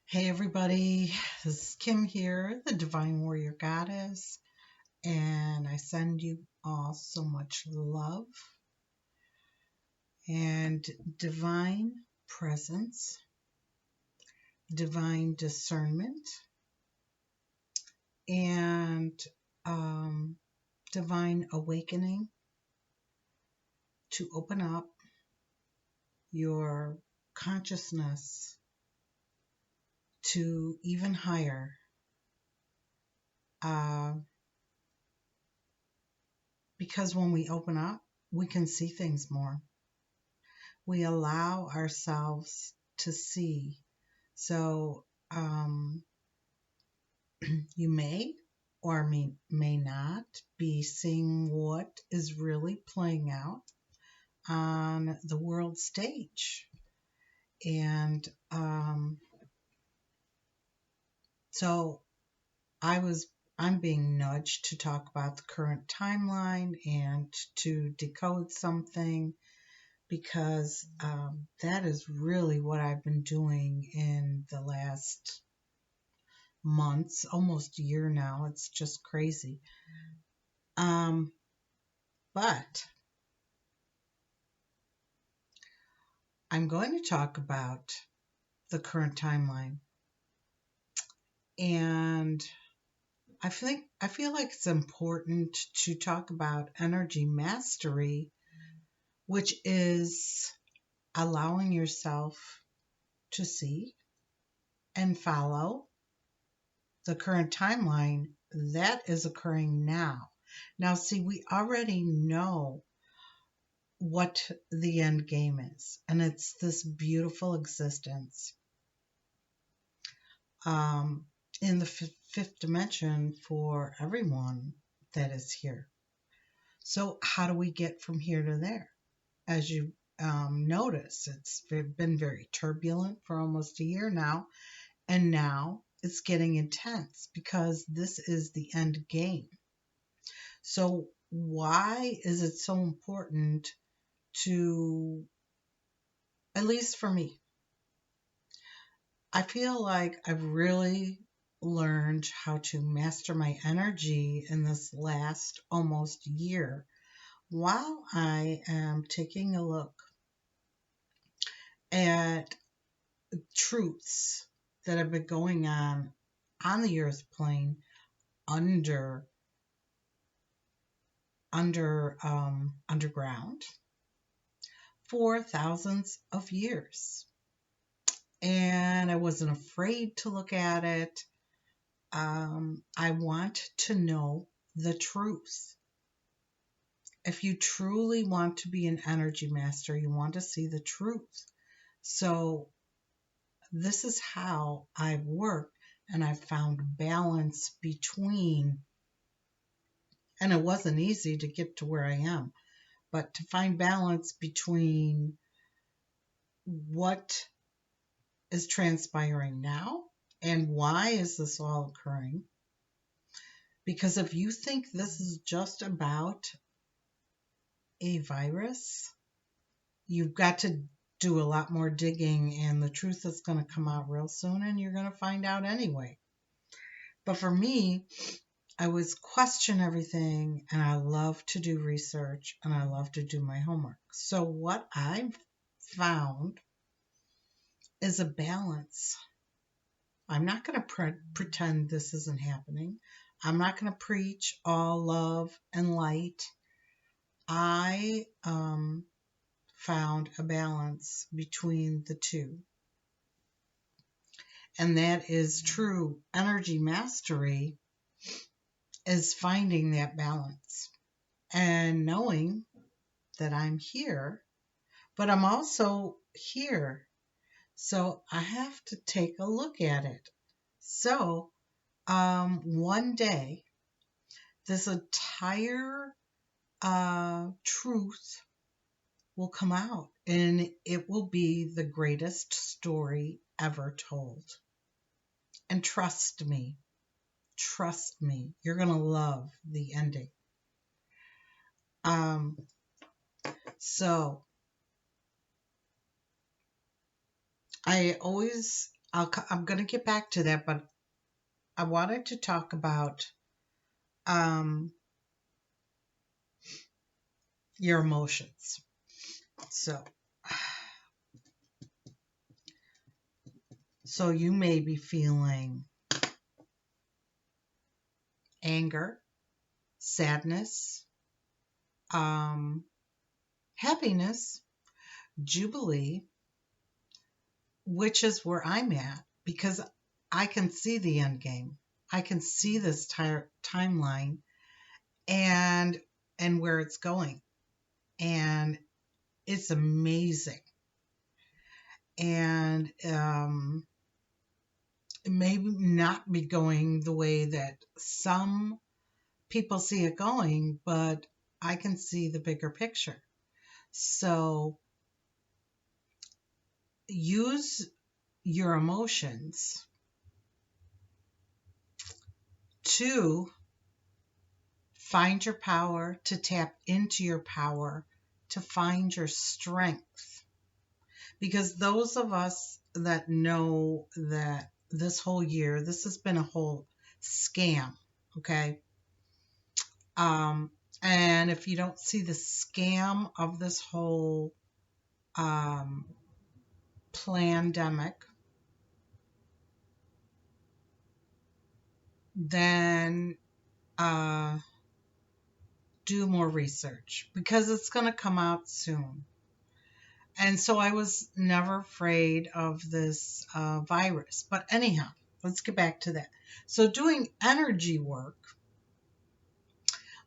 Hey everybody, this is Kim here, the Divine Warrior Goddess, and I send you all so much love and divine presence, divine discernment, and um, divine awakening to open up your consciousness to even higher. Uh, because when we open up, we can see things more. We allow ourselves to see. So you may or may not be seeing what is really playing out on the world stage. And so I was I'm being nudged to talk about the current timeline and to decode something because that is really what I've been doing in the last months, almost a year now. It's just crazy. Um, but I'm going to talk about the current timeline. And I feel like it's important to talk about energy mastery, which is allowing yourself to see and follow the current timeline that is occurring now. Now, see, we already know what the end game is, and it's this beautiful existence um, in the fifth dimension for everyone that is here. So, how do we get from here to there? As you notice, it's been very turbulent for almost a year now, and now it's getting intense because this is the end game. So, why is it so important to, at least for me, I feel like I've really learned how to master my energy in this last almost year while I am taking a look at truths that have been going on the earth plane under underground for thousands of years. And I wasn't afraid to look at it. I want to know the truth. If you truly want to be an energy master, you want to see the truth. So, this is how I've worked, and I've found balance between, and it wasn't easy to get to where I am, but to find balance between what is transpiring now and why is this all occurring. Because if you think this is just about a virus, you've got to do a lot more digging, and the truth is going to come out real soon, and you're going to find out anyway. But for me, I always question everything, and I love to do research, and I love to do my homework. So what I've found is a balance. I'm not going to pretend this isn't happening. I'm not going to preach all love and light. I found a balance between the two. And that is true energy mastery, is finding that balance and knowing that I'm here, but I'm also here. So I have to take a look at it. So one day, this entire truth will come out, and it will be the greatest story ever told. And trust me, you're going to love the ending. Um, so I always I'm going to get back to that, but I wanted to talk about um, your emotions. So, so you may be feeling anger, sadness, um, happiness, jubilee, which is where I'm at because I can see the end game. I can see this timeline and where it's going, and it's amazing. And it may not be going the way that some people see it going, but I can see the bigger picture. So use your emotions to find your power, to tap into your power, to find your strength. Because those of us that know that this whole year, this has been a whole scam, okay? And if you don't see the scam of this whole um, pandemic, then do more research because it's going to come out soon. And so I was never afraid of this virus. But anyhow, let's get back to that. So doing energy work,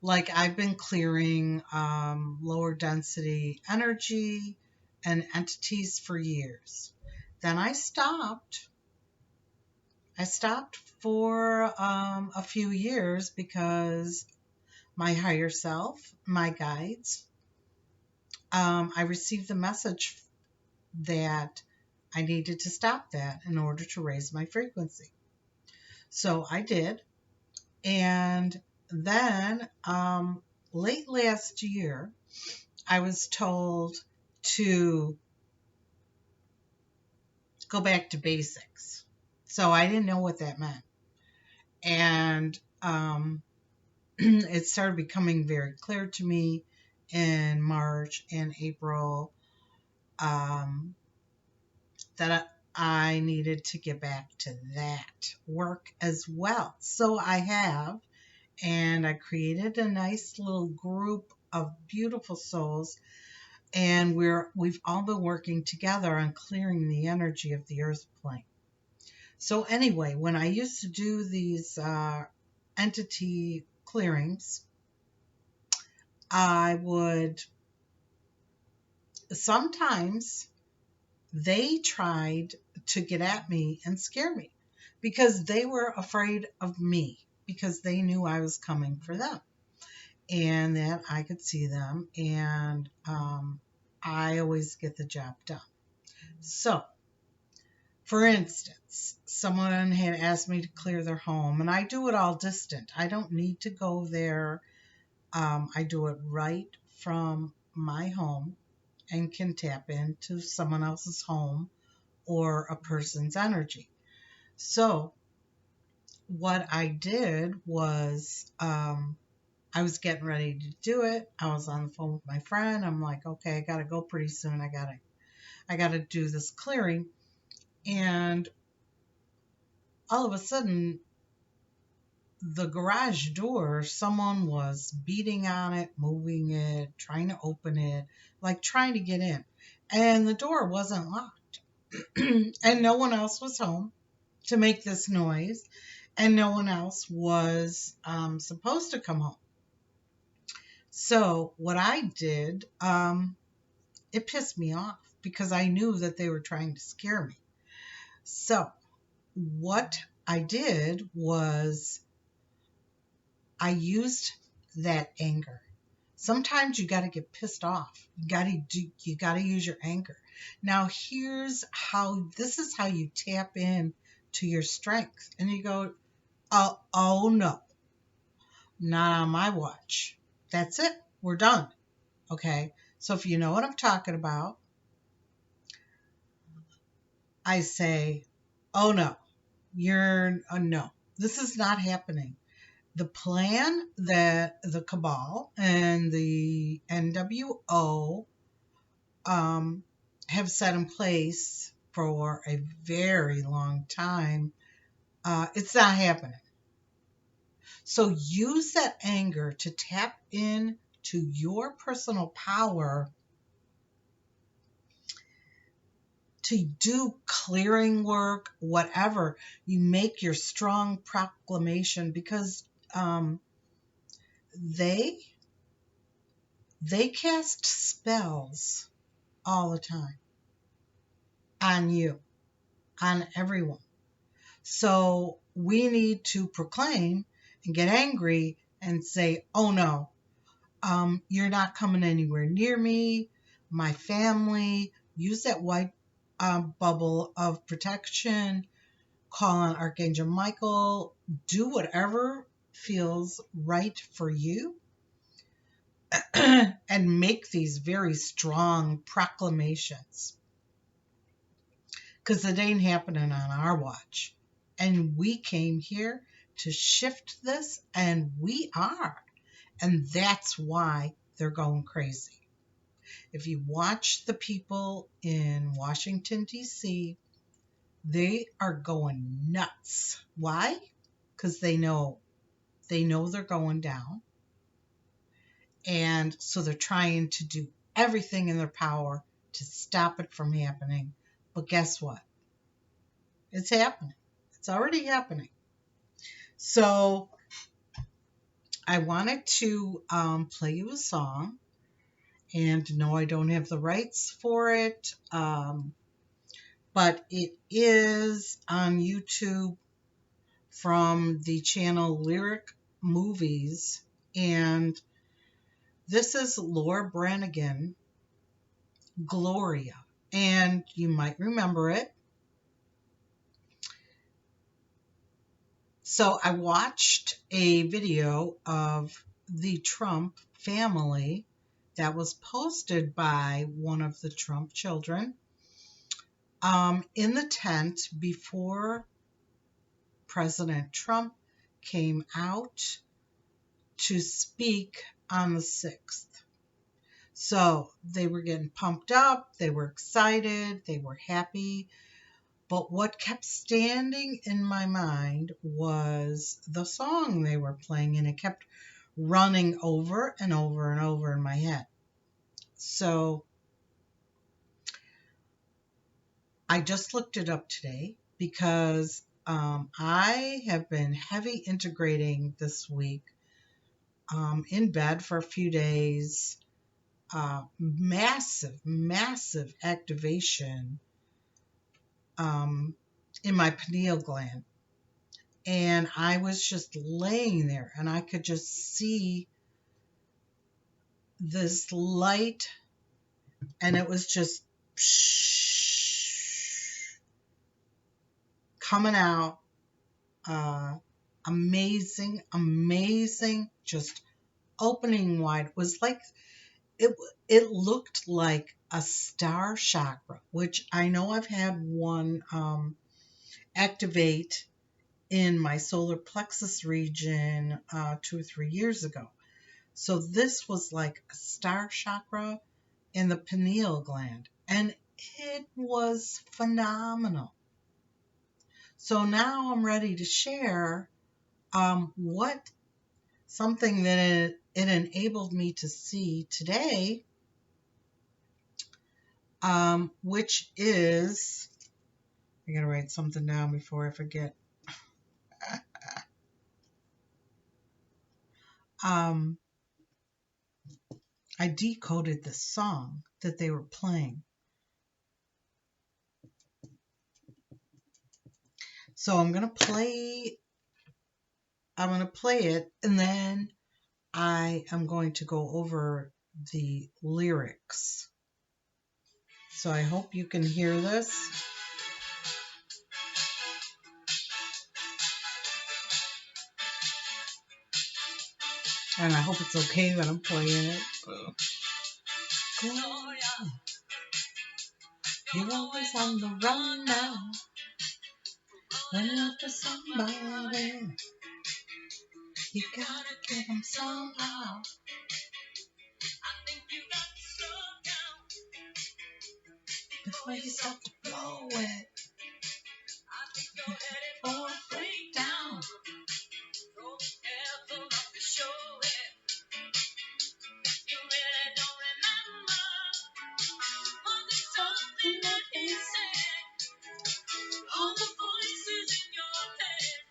like I've been clearing lower density energy and entities for years. Then I stopped. I stopped for a few years because my higher self, my guides, I received the message that I needed to stop that in order to raise my frequency. So I did. And then late last year, I was told to go back to basics. So I didn't know what that meant. And it started becoming very clear to me in March and April that I needed to get back to that work as well. So I have, and I created a nice little group of beautiful souls, and we've all been working together on clearing the energy of the earth plane. So anyway, when I used to do these entity clearings, I would sometimes they tried to get at me and scare me because they were afraid of me because they knew I was coming for them and that I could see them, and I always get the job done. So, for instance, someone had asked me to clear their home, and I do it all distant. I don't need to go there. I do it right from my home and can tap into someone else's home or a person's energy. So, what I did was I was getting ready to do it. I was on the phone with my friend. I'm like, okay, I gotta go pretty soon. I gotta do this clearing. And all of a sudden, the garage door, someone was beating on it, moving it, trying to open it, like trying to get in. And the door wasn't locked. And no one else was home to make this noise. And no one else was supposed to come home. So what I did, it pissed me off because I knew that they were trying to scare me. So what I did was I used that anger. Sometimes you got to get pissed off. You got to use your anger. Now this is how you tap in to your strength. And you go, oh no, not on my watch. That's it. We're done. Okay. So if you know what I'm talking about, I say, oh no, no, this is not happening. The plan that the cabal and the NWO have set in place for a very long time, it's not happening. So use that anger to tap in to your personal power to do clearing work, whatever. You make your strong proclamation because um, they they cast spells all the time on you, on everyone. So we need to proclaim and get angry and say, oh no, you're not coming anywhere near me, my family. Use that white bubble of protection. Call on Archangel Michael. Do whatever feels right for you and make these very strong proclamations because it ain't happening on our watch. And we came here to shift this, and we are. And that's why they're going crazy. If you watch the people in Washington, D.C., they are going nuts. Why? Because they know they're going down. And so they're trying to do everything in their power to stop it from happening. But guess what? It's happening. It's already happening. So I wanted to play you a song. And no, I don't have the rights for it. But it is on YouTube from the channel Lyric Movies. And this is Laura Branigan, Gloria. And you might remember it. So I watched a video of the Trump family that was posted by one of the Trump children in the tent before President Trump came out to speak on the 6th. So they were getting pumped up, they were excited, they were happy. But what kept standing in my mind was the song they were playing, and it kept running over and over and over in my head. So I just looked it up today because I have been heavy integrating this week in bed for a few days. Massive activation in my pineal gland. And I was just laying there and I could just see this light, and it was just coming out. Amazing, just opening wide. It was like it looked like a star chakra, which I know I've had one activate in my solar plexus region 2 or 3 years ago. So this was like a star chakra in the pineal gland, and it was phenomenal. So now I'm ready to share what something that it enabled me to see today, which is, I gotta write something down before I forget. I decoded the song that they were playing. So I'm gonna play it, and then I am going to go over the lyrics. So I hope you can hear this. And I hope it's okay that I'm playing it. Gloria, you're always on the run now. Running after somebody, you gotta get them somehow. Before you start to blow it, or break down. Something that they said, all the voices in your head,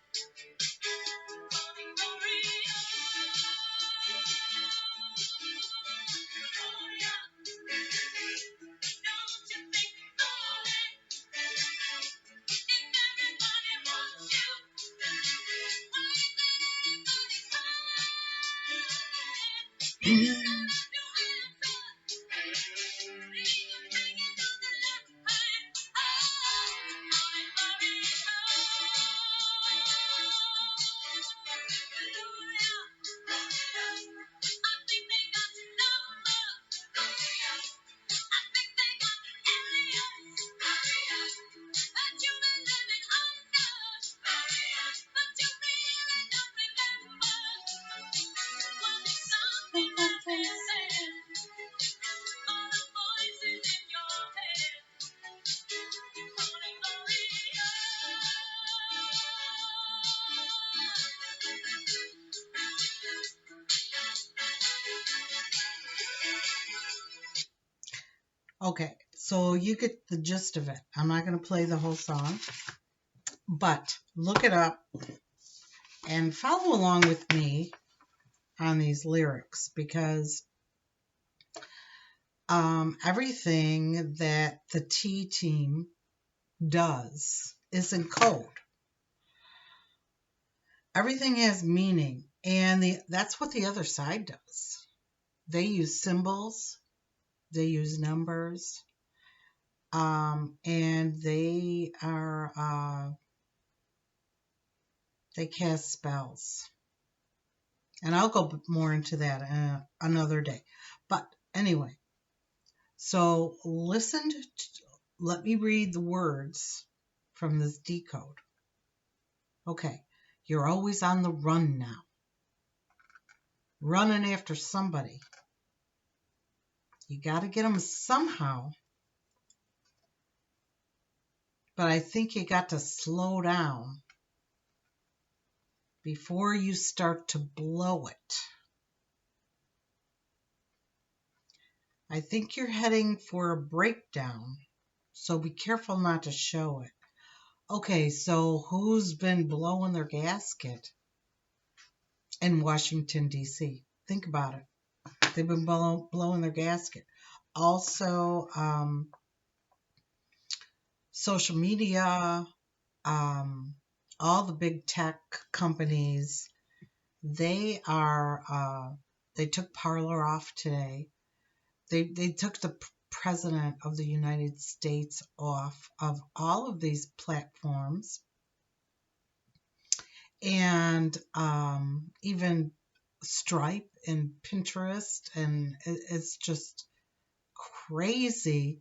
calling Maria. Gloria, don't you think about it? If everybody wants you, why is everybody crying? You gotta do answer. Please bring it down the left hand. Calling Maria. Okay, so you get the gist of it. I'm not going to play the whole song, but look it up and follow along with me on these lyrics, because everything that the T team does is in code. Everything has meaning, and that's what the other side does. They use symbols, they use numbers, and they cast spells. And I'll go more into that another day. But anyway, so let me read the words from this decode. Okay, you're always on the run now, running after somebody. You got to get them somehow, but I think you got to slow down before you start to blow it. I think you're heading for a breakdown, so be careful not to show it. Okay, so who's been blowing their gasket in Washington, D.C.? Think about it. They've been blowing their gasket. Also, social media, all the big tech companies, they took Parler off today. They took the President of the United States off of all of these platforms, and even Stripe and Pinterest, and it's just crazy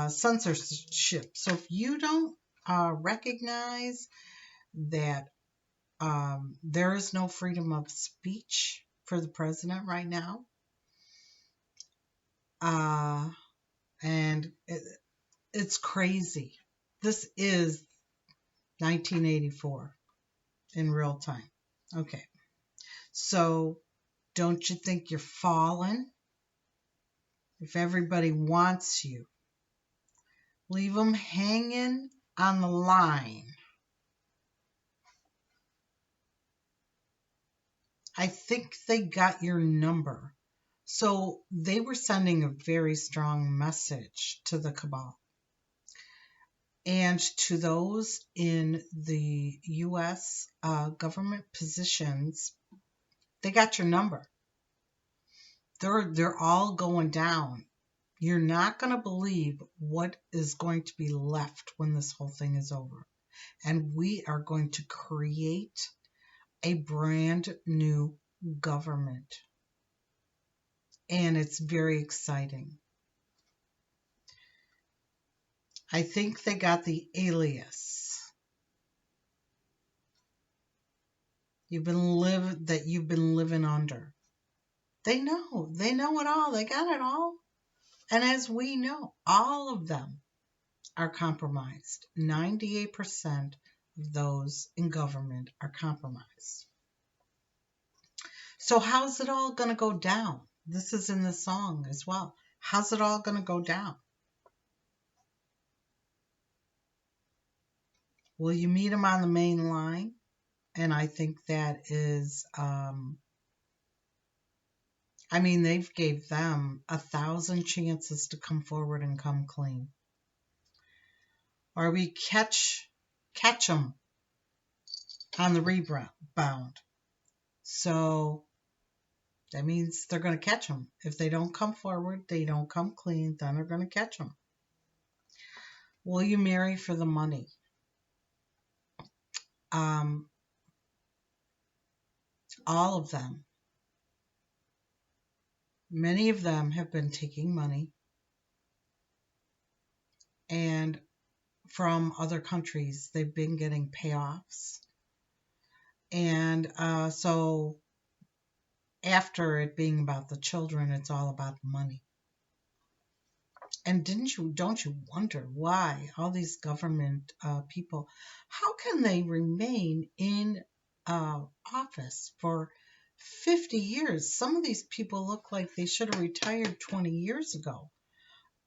censorship. So if you don't recognize that there is no freedom of speech for the president right now, and it's crazy. This is 1984 in real time. Okay, so don't you think you're falling? If everybody wants you, leave them hanging on the line. I think they got your number. So they were sending a very strong message to the cabal. And to those in the U.S. Government positions, they got your number. They're all going down. You're not going to believe what is going to be left when this whole thing is over. And we are going to create a brand new government. And it's very exciting. I think they got the alias. you've been living under. They know. They know it all. They got it all. And as we know, all of them are compromised. 98% of those in government are compromised. So how's it all going to go down? This is in the song as well. How's it all going to go down? Will you meet them on the main line? And I think that is, they've gave them 1,000 chances to come forward and come clean. Or we catch them on the rebound. So that means they're going to catch them. If they don't come forward, they don't come clean, then they're going to catch them. Will you marry for the money? All of them. Many of them have been taking money and from other countries, they've been getting payoffs. And so after it being about the children, it's all about the money. And don't you wonder why all these government people, how can they remain in office for 50 years? Some of these people look like they should have retired 20 years ago.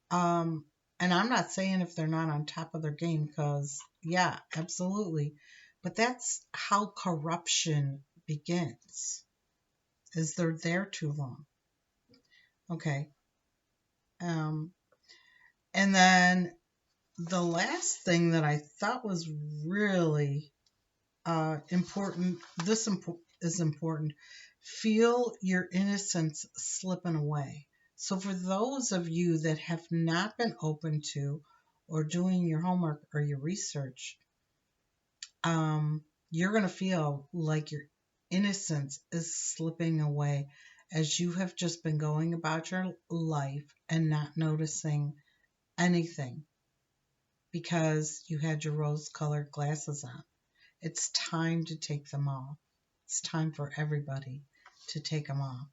And I'm not saying if they're not on top of their game, because, yeah, absolutely. But that's how corruption begins, is they're there too long. Okay. And then the last thing that I thought was really important, is important. Feel your innocence slipping away. So for those of you that have not been open to or doing your homework or your research, you're going to feel like your innocence is slipping away as you have just been going about your life and not noticing anything because you had your rose-colored glasses on. It's time to take them off. It's time for everybody to take them off.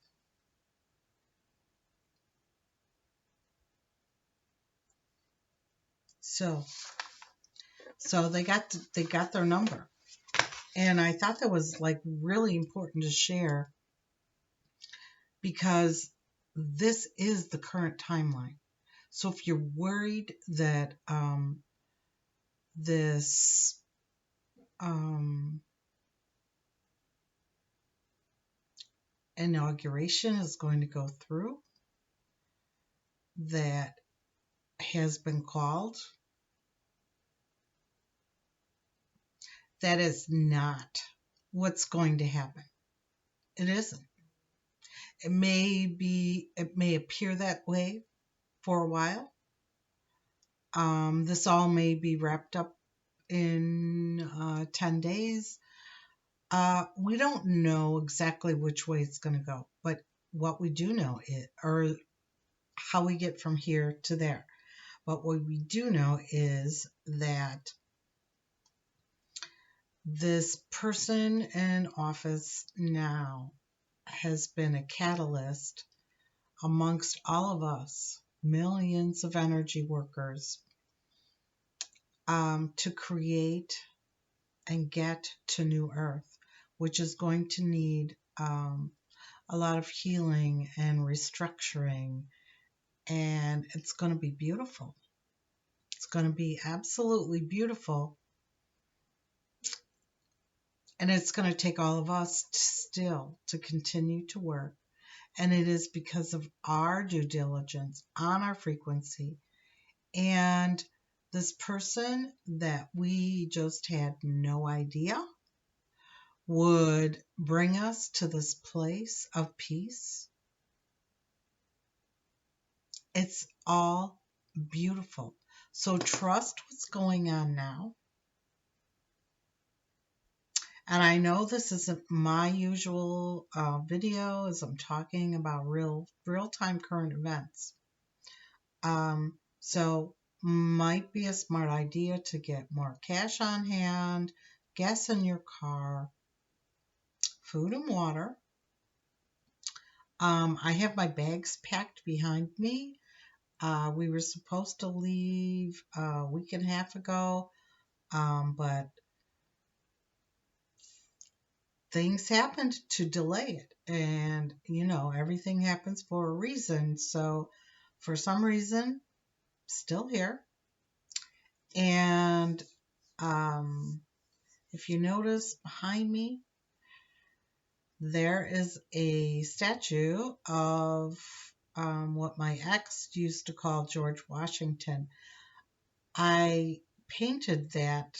So they got their number, and I thought that was like really important to share because this is the current timeline. So if you're worried that this inauguration is going to go through, that has been called, that is not what's going to happen. It isn't. It may appear that way for a while. This all may be wrapped up in 10 days. We don't know exactly which way it's going to go, but what we do know or how we get from here to there. But what we do know is that this person in office now has been a catalyst amongst all of us, millions of energy workers, to create and get to New Earth, which is going to need a lot of healing and restructuring, and it's going to be beautiful. It's going to be absolutely beautiful. And it's going to take all of us still to continue to work. And it is because of our due diligence on our frequency. And this person that we just had no idea would bring us to this place of peace. It's all beautiful. So trust what's going on now. And I know this isn't my usual video as I'm talking about real-time current events. So might be a smart idea to get more cash on hand, gas in your car, food and water. I have my bags packed behind me. We were supposed to leave a week and a half ago, but things happened to delay it. And, everything happens for a reason. So, for some reason, still here. And if you notice behind me, there is a statue of what my ex used to call George Washington. I painted that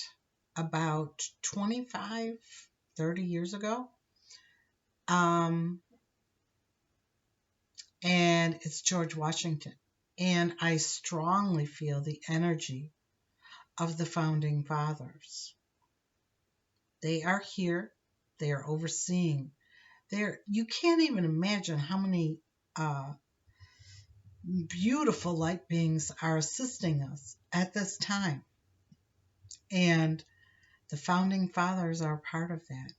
about 25, 30 years ago. And it's George Washington. And I strongly feel the energy of the founding fathers. They are here. They are overseeing. You can't even imagine how many beautiful light beings are assisting us at this time. And the founding fathers are part of that.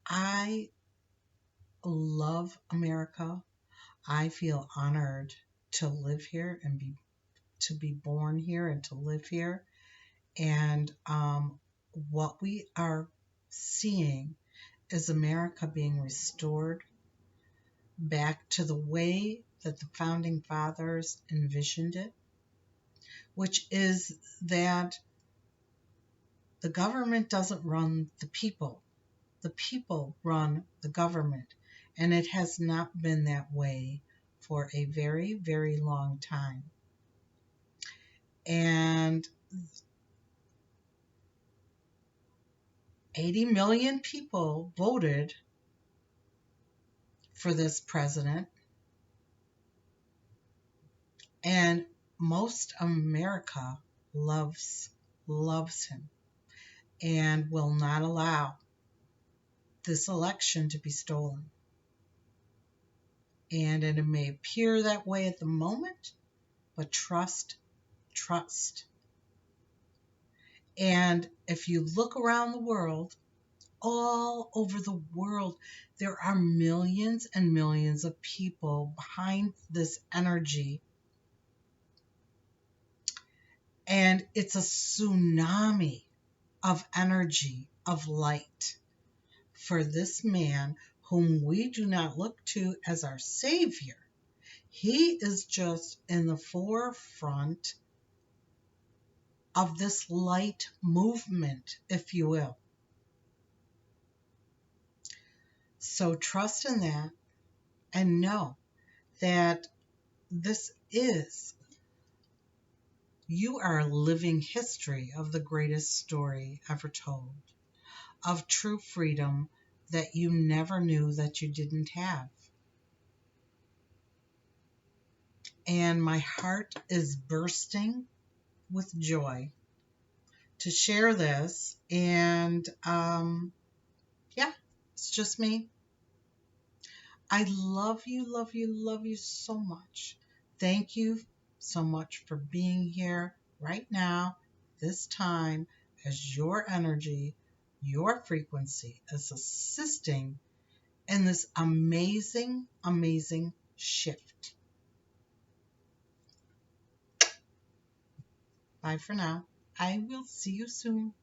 I love America. I feel honored to live here and to be born here and to live here. And what we are seeing is America being restored back to the way that the founding fathers envisioned it, which is that the government doesn't run the people. The people run the government. And it has not been that way for a very, very long time. And 80 million people voted for this president. And most America loves him and will not allow this election to be stolen. And it may appear that way at the moment, but trust. And if you look around the world, all over the world, there are millions and millions of people behind this energy. And it's a tsunami of energy, of light for this man whom we do not look to as our savior. He is just in the forefront of this light movement, if you will. So trust in that and know that you are a living history of the greatest story ever told, of true freedom that you never knew that you didn't have. And my heart is bursting with joy to share this. And it's just me. I love you, love you, love you so much. Thank you so much for being here right now, this time, as your energy, your frequency is assisting in this amazing, amazing shift. Bye for now. I will see you soon.